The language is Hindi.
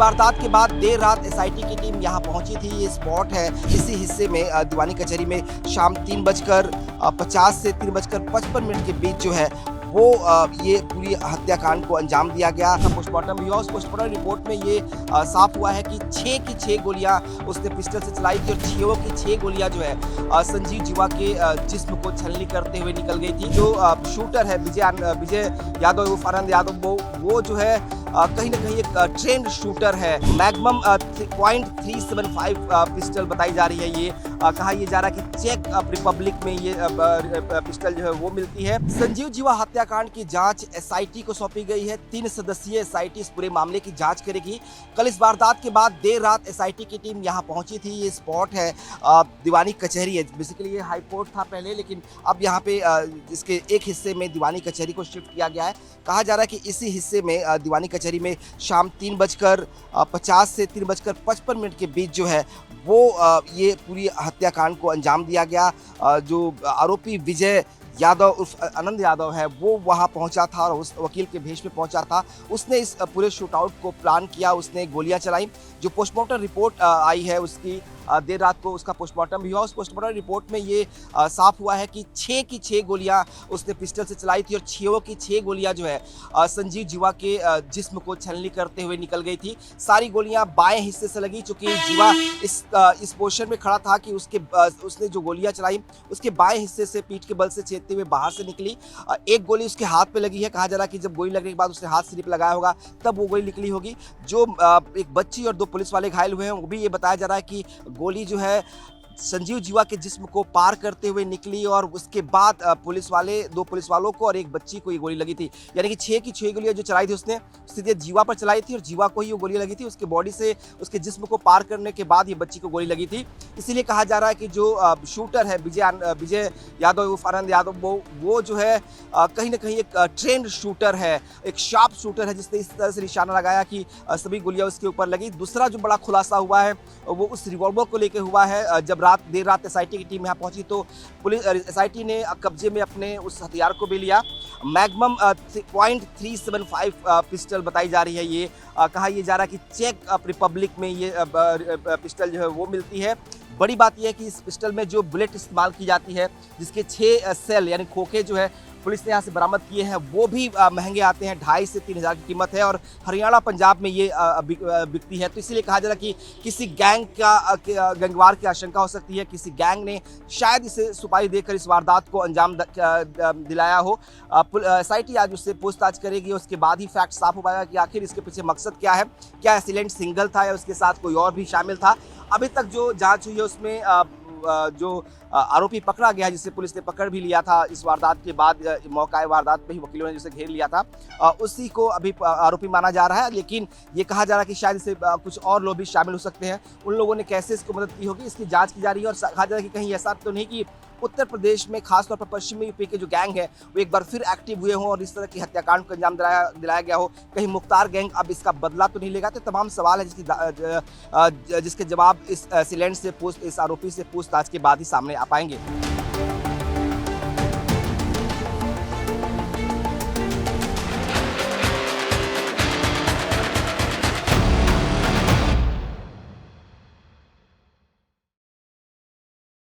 वारदात के बाद देर रात एसआईटी की टीम यहां पहुंची थी। ये स्पॉट है, इसी हिस्से में दीवानी कचहरी में शाम 3:50 से 3:55 के बीच जो है वो ये पूरी हत्याकांड को अंजाम दिया गया। पोस्टमार्टम भी हुआ। उस पोस्टमार्टम रिपोर्ट में ये साफ हुआ है कि 6 की 6 गोलियां उसने पिस्टल से चलाई थी और 6 की 6 गोलियां जो है संजीव जीवा के जिस्म को छलनी करते हुए निकल गई थी। जो शूटर है विजय यादव उर्फ आनंद यादव, वो जो है कहीं ना कहीं एक ट्रेंड शूटर है। मैग्नम .375 पिस्टल बताई जा रही है। ये कहा यह जा रहा है कि चेक रिपब्लिक में ये पिस्टल जो है वो मिलती है। संजीव जीवा हत्याकांड की जांच एसआईटी को सौंपी गई है। 3 सदस्यीय एसआईटी इस पूरे मामले की जांच करेगी। कल इस वारदात के बाद देर रात एसआईटी की टीम यहां पहुंची थी। ये स्पॉट है, दीवानी कचहरी है। बेसिकली ये हाई कोर्ट था पहले, लेकिन अब यहाँ पे इसके एक हिस्से में दीवानी कचहरी को शिफ्ट किया गया है। कहा जा रहा है कि इसी हिस्से में दीवानी कचहरी में शाम 3:50 से 3:55 के बीच जो है वो ये पूरी हत्याकांड को अंजाम दिया गया। जो आरोपी विजय यादव उर्फ आनंद यादव है वो वहां पहुंचा था और उस वकील के भेष में पहुंचा था। उसने इस पूरे शूटआउट को प्लान किया, उसने गोलियां चलाई। जो पोस्टमार्टम रिपोर्ट आई है उसकी देर रात को उसका पोस्टमार्टम भी हुआ। उस पोस्टमार्टम रिपोर्ट में ये साफ हुआ है कि 6 की 6 गोलियां उसने पिस्टल से चलाई थी और 6 की 6 गोलियां जो है संजीव जीवा के जिस्म को छलनी करते हुए निकल गई थी। सारी गोलियां बाएं हिस्से से लगी, चूंकि जीवा इस पोजीशन में खड़ा था कि उसने जो गोलियां चलाई उसके बाएं हिस्से से पीठ के बल से छेदते हुए बाहर से निकली। एक गोली उसके हाथ पे लगी है। कहा जा रहा है कि जब गोली लगने के बाद उसने हाथ स्लिप लगाया होगा तब वो गोली निकली होगी। जो एक बच्ची और 2 पुलिस वाले घायल हुए हैं, वो भी ये बताया जा रहा है कि गोली जो है संजीव जीवा के जिस्म को पार करते हुए निकली और उसके बाद 2 पुलिस वालों को और एक बच्ची को ये गोली लगी थी। यानी कि 6 की 6 गोलियां जो चलाई थी उसने सीधे जीवा पर चलाई थी और जीवा को ही वो गोली लगी थी। उसके बॉडी से उसके जिस्म को पार करने के बाद ये बच्ची को गोली लगी थी। इसीलिए कहा जा रहा है कि जो शूटर है विजय यादव उर्फ आनंद यादव, वो जो है कहीं ना कहीं एक ट्रेंड शूटर है, एक शार्प शूटर है, जिसने इस तरह से निशाना लगाया कि सभी गोलियां उसके ऊपर लगी। दूसरा जो बड़ा खुलासा हुआ है वो उस रिवॉल्वर को लेकर हुआ है। जब देर रात एसआईटी की टीम यहाँ पहुंची तो पुलिस एसआईटी ने कब्जे में अपने उस हथियार को भी लिया। मैग्नम .375 पिस्टल बताई जा रही है। ये कहा यह जा रहा है कि चेक रिपब्लिक में ये पिस्टल जो है वो मिलती है। बड़ी बात यह है कि इस पिस्टल में जो बुलेट इस्तेमाल की जाती है, जिसके 6 सेल यानी खोखे जो है पुलिस ने यहाँ से बरामद किए हैं, वो भी महंगे आते हैं। 2,500 से 3,000 की कीमत है और हरियाणा पंजाब में ये बिकती है। तो इसीलिए कहा जा रहा है कि किसी गैंगवार की आशंका हो सकती है। किसी गैंग ने शायद इसे सुपारी देकर इस वारदात को अंजाम दिलाया हो। एसआईटी आज उससे पूछताछ करेगी, उसके बाद ही फैक्ट साफ हो पाएगा कि आखिर इसके पीछे मकसद क्या है। क्या एसिलेंट सिंगल था या उसके साथ कोई और भी शामिल था। अभी तक जो जांच हुई है उसमें जो आरोपी पकड़ा गया है, जिसे पुलिस ने पकड़ भी लिया था इस वारदात के बाद, मौका वारदात पे ही वकीलों ने जिसे घेर लिया था, उसी को अभी आरोपी माना जा रहा है। लेकिन ये कहा जा रहा है कि शायद इसे कुछ और लोग भी शामिल हो सकते हैं। उन लोगों ने कैसे इसको मदद की होगी, इसकी जांच की जा रही है। और कहा जा रहा है कि कहीं ऐसा तो नहीं कि उत्तर प्रदेश में खासतौर पर पश्चिमी यूपी के जो गैंग है वो एक बार फिर एक्टिव हुए हों और इस तरह की हत्याकांड को अंजाम दिलाया गया हो। कहीं मुख्तार गैंग अब इसका बदला तो नहीं लेगा। तो तमाम सवाल है जिसके जवाब इस आरोपी से पूछताछ के बाद ही सामने आ पाएंगे।